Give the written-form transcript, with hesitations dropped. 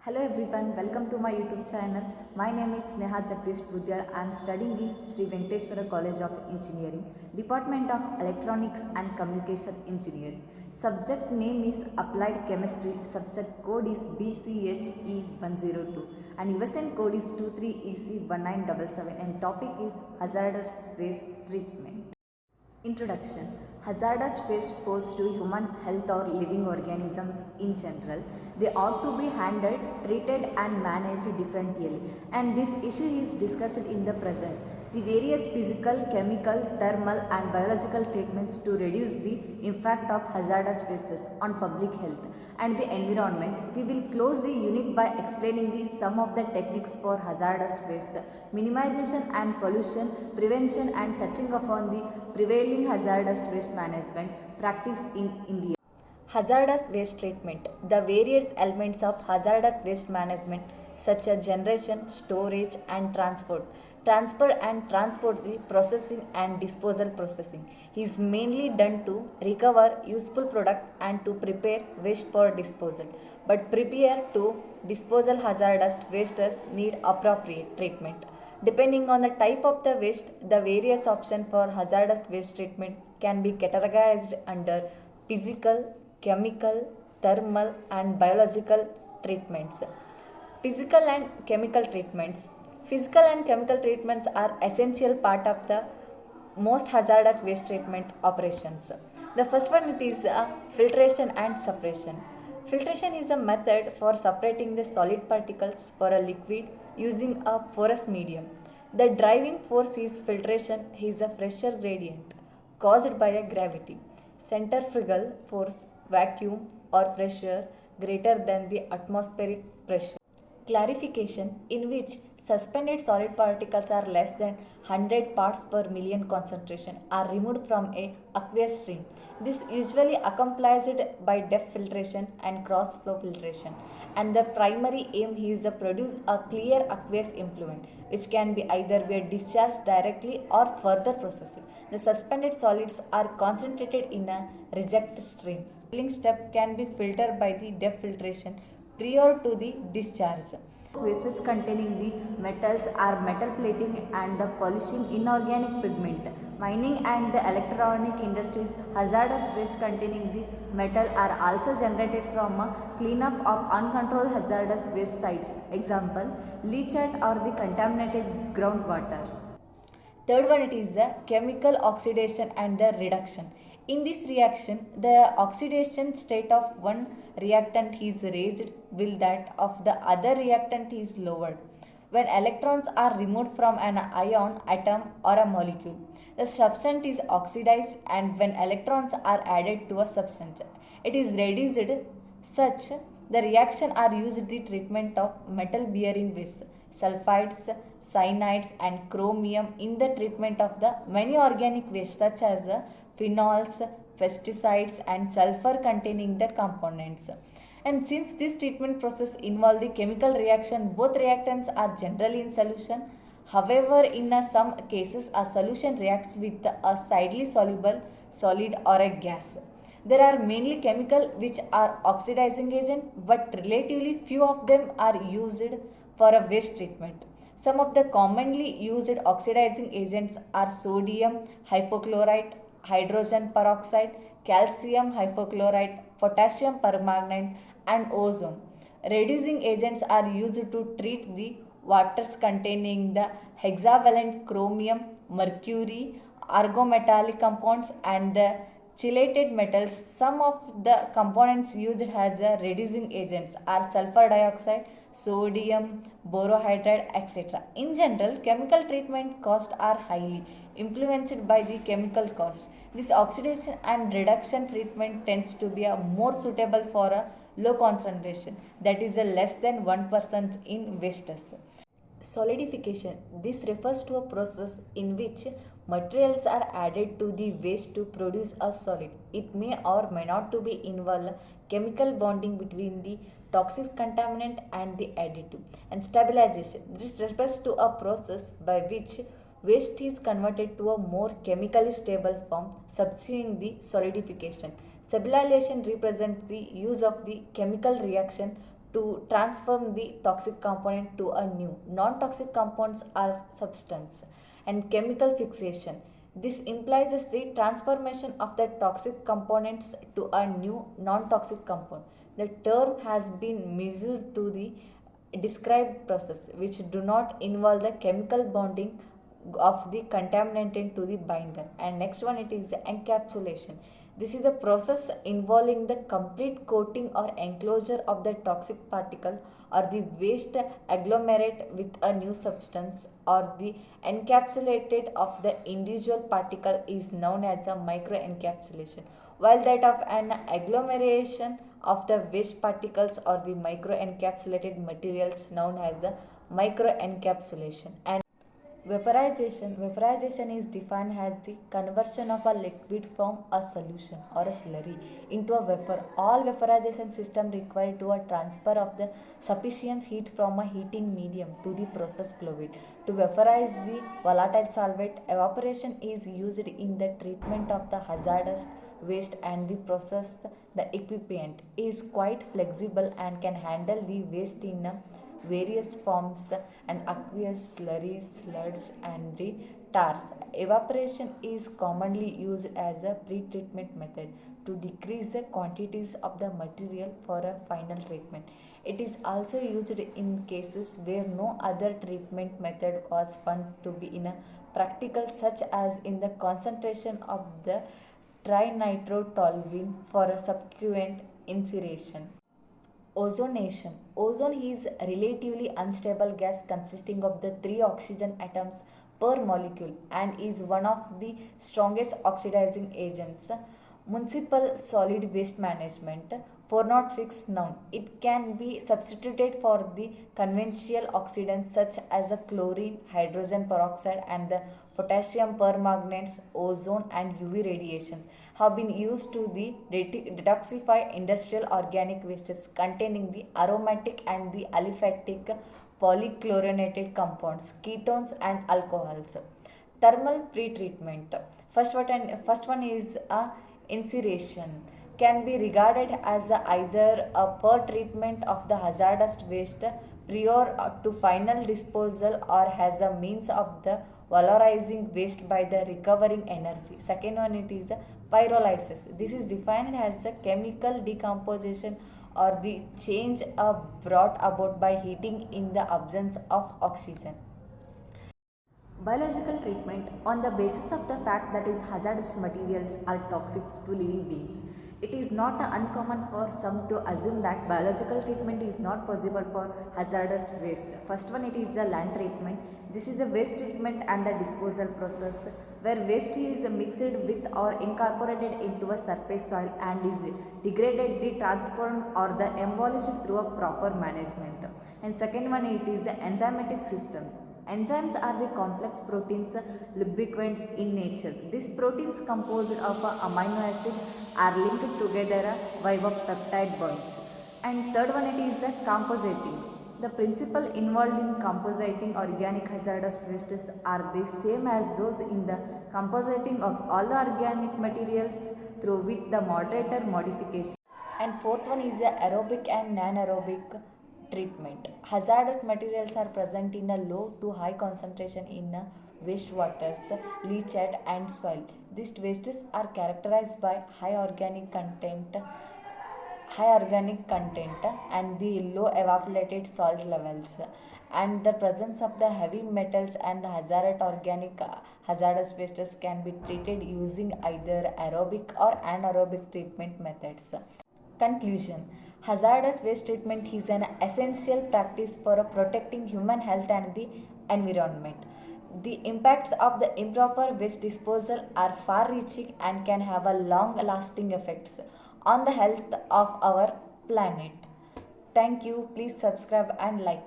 Hello everyone, welcome to my YouTube channel. My name is Sneha Jagdish Budyal. I am studying in Sri Venkateshwara College of Engineering, Department of Electronics and Communication Engineering. Subject name is Applied Chemistry. Subject code is BCHE102 and USN code is 23EC1977 and topic is Hazardous Waste Treatment. Introduction. Hazardous waste pose to human health or living organisms in general. They ought to be handled, treated and managed differently, and this issue is discussed in the present. The various physical, chemical, thermal and biological treatments to reduce the impact of hazardous wastes on public health and the environment. We will close the unit by explaining some of the techniques for hazardous waste, minimization and pollution prevention, and touching upon the prevailing hazardous waste management practice in India. Hazardous waste treatment. The various elements of hazardous waste management such as generation, storage and transport. Transfer and transport the processing and disposal processing is mainly done to recover useful product and to prepare waste for disposal. But prepare to disposal hazardous wastes need appropriate treatment. Depending on the type of the waste, the various options for hazardous waste treatment can be categorized under physical, chemical, thermal and biological treatments. Physical and chemical treatments. Physical and chemical treatments are essential part of the most hazardous waste treatment operations. The first one it is filtration and separation. Filtration is a method for separating the solid particles for a liquid using a porous medium. The driving force is filtration is a pressure gradient caused by a gravity, centrifugal force, vacuum or pressure greater than the atmospheric pressure. Clarification, in which suspended solid particles are less than 100 parts per million concentration are removed from a aqueous stream. This usually accompanied by depth filtration and cross flow filtration, and the primary aim is to produce a clear aqueous effluent which can be either be discharged directly or further processed. The suspended solids are concentrated in a reject stream. Filling step can be filtered by the depth filtration prior to the discharge. Wastes containing the metals are metal plating and the polishing inorganic pigment. Mining and the electronic industries hazardous waste containing the metal are also generated from a cleanup of uncontrolled hazardous waste sites. Example, leachate or the contaminated groundwater. Third one it is the chemical oxidation and the reduction. In this reaction, the oxidation state of one reactant is raised while that of the other reactant is lowered. When electrons are removed from an ion, atom or a molecule, the substance is oxidized, and when electrons are added to a substance, it is reduced. Such the reaction are used the treatment of metal bearing waste, sulfides, cyanides and chromium in the treatment of the many organic waste such as phenols, pesticides and sulfur containing the components. And since this treatment process involves the chemical reaction, both reactants are generally in solution. However, in some cases, a solution reacts with a sidely soluble solid or a gas. There are mainly chemical which are oxidizing agent, but relatively few of them are used for a waste treatment. Some of the commonly used oxidizing agents are sodium hypochlorite, hydrogen peroxide, calcium hypochlorite, potassium permanganate and ozone. Reducing agents are used to treat the waters containing the hexavalent chromium, mercury, organometallic compounds and the chelated metals. Some of the components used as reducing agents are sulfur dioxide, sodium, borohydride, etc. In general, chemical treatment costs are highly influenced by the chemical cost. This oxidation and reduction treatment tends to be more suitable for a low concentration, that is less than 1% in wastes. Solidification. This refers to a process in which materials are added to the waste to produce a solid. It may or may not to be involve chemical bonding between the toxic contaminant and the additive. And stabilization. This refers to a process by which waste is converted to a more chemically stable form substituting the solidification. Stabilization represents the use of the chemical reaction to transform the toxic component to a new non-toxic compounds or substance, and chemical fixation. This implies the transformation of the toxic components to a new non-toxic compound. The term has been measured to the described process which do not involve the chemical bonding of the contaminant to the binder. And next one, it is the encapsulation. This is a process involving the complete coating or enclosure of the toxic particle or the waste agglomerate with a new substance, or the encapsulated of the individual particle is known as a microencapsulation, while that of an agglomeration of the waste particles or the microencapsulated materials known as the microencapsulation. And vaporization is defined as the conversion of a liquid from a solution or a slurry into a vapor. All vaporization system require to a transfer of the sufficient heat from a heating medium to the process fluid to vaporize the volatile solvent. Evaporation is used in the treatment of the hazardous waste, and the process the equipment is quite flexible and can handle the waste in a various forms and aqueous slurries, sludge, and the tars. Evaporation is commonly used as a pre-treatment method to decrease the quantities of the material for a final treatment. It is also used in cases where no other treatment method was found to be in a practical, such as in the concentration of the trinitrotoluene for a subsequent incineration. Ozonation. Ozone is a relatively unstable gas consisting of the 3 oxygen atoms per molecule and is one of the strongest oxidizing agents. Municipal solid waste management 406 noun. It can be substituted for the conventional oxidants such as the chlorine, hydrogen peroxide, and the potassium permanganates. Ozone and UV radiations have been used to detoxify industrial organic wastes containing the aromatic and the aliphatic polychlorinated compounds, ketones, and alcohols. Thermal pretreatment. First one is a incineration. Can be regarded as either a per-treatment of the hazardous waste prior to final disposal or as a means of the valorizing waste by the recovering energy. Second one, it is the pyrolysis. This is defined as the chemical decomposition or the change brought about by heating in the absence of oxygen. Biological treatment on the basis of the fact that is hazardous materials are toxic to living beings. It is not uncommon for some to assume that biological treatment is not possible for hazardous waste. First one, it is the land treatment. This is the waste treatment and the disposal process where waste is mixed with or incorporated into a surface soil and is degraded, transformed, or the abolished through a proper management. And second one, it is the enzymatic systems. Enzymes are the complex proteins lubricants in nature. These proteins composed of amino acid are linked together via peptide bonds. And third one, it is the compositing. The principle involved in compositing organic hazardous wastes are the same as those in the compositing of all the organic materials through with the moderator modification. And fourth one is the aerobic and non-aerobic treatment. Hazardous materials are present in a low to high concentration in wastewaters, leachate, and soil. These wastes are characterized by high organic content and the low evaporated salt levels, and the presence of the heavy metals and the hazardous wastes can be treated using either aerobic or anaerobic treatment methods. Conclusion. Hazardous waste treatment is an essential practice for protecting human health and the environment. The impacts of the improper waste disposal are far reaching and can have a long lasting effects on the health of our planet. Thank you. Please subscribe and like.